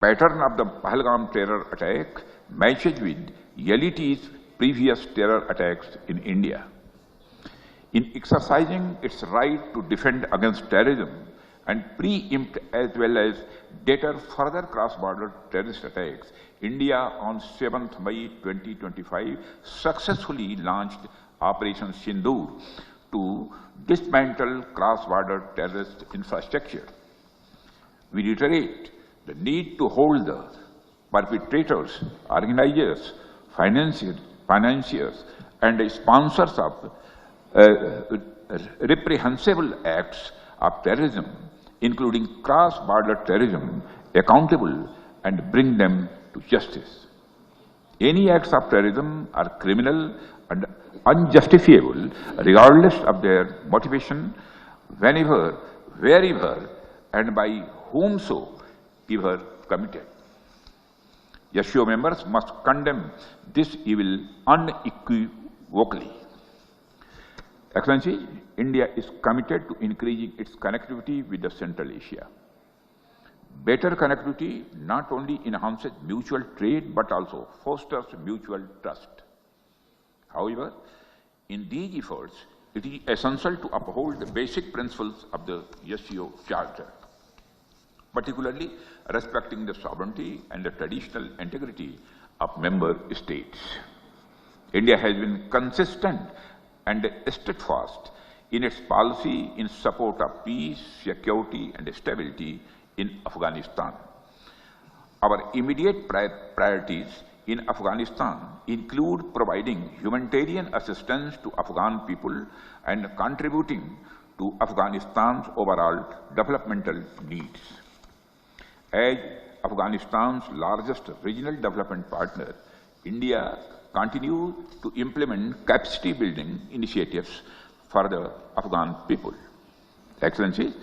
Pattern of the Pahalgam terror attack matches with LET's previous terror attacks in India. In exercising its right to defend against terrorism and preempt as well as deter further cross-border terrorist attacks, India on 7th May 2025 successfully launched Operation Sindoor to dismantle cross-border terrorist infrastructure. We reiterate the need to hold the perpetrators, organizers, financiers, and sponsors of reprehensible acts of terrorism, including cross-border terrorism, accountable and bring them to justice. Any acts of terrorism are criminal and unjustifiable, regardless of their motivation, whenever, wherever, and by whomsoever committed. SCO members must condemn this evil unequivocally. Excellency, India is committed to increasing its connectivity with the Central Asia. Better connectivity not only enhances mutual trade but also fosters mutual trust. However, in these efforts, it is essential to uphold the basic principles of the SCO Charter, particularly respecting the sovereignty and the traditional integrity of member states. India has been consistent and steadfast in its policy in support of peace, security, and stability in Afghanistan. Our immediate priorities in Afghanistan include providing humanitarian assistance to Afghan people and contributing to Afghanistan's overall developmental needs. As Afghanistan's largest regional development partner, India continues to implement capacity building initiatives for the Afghan people. Excellencies.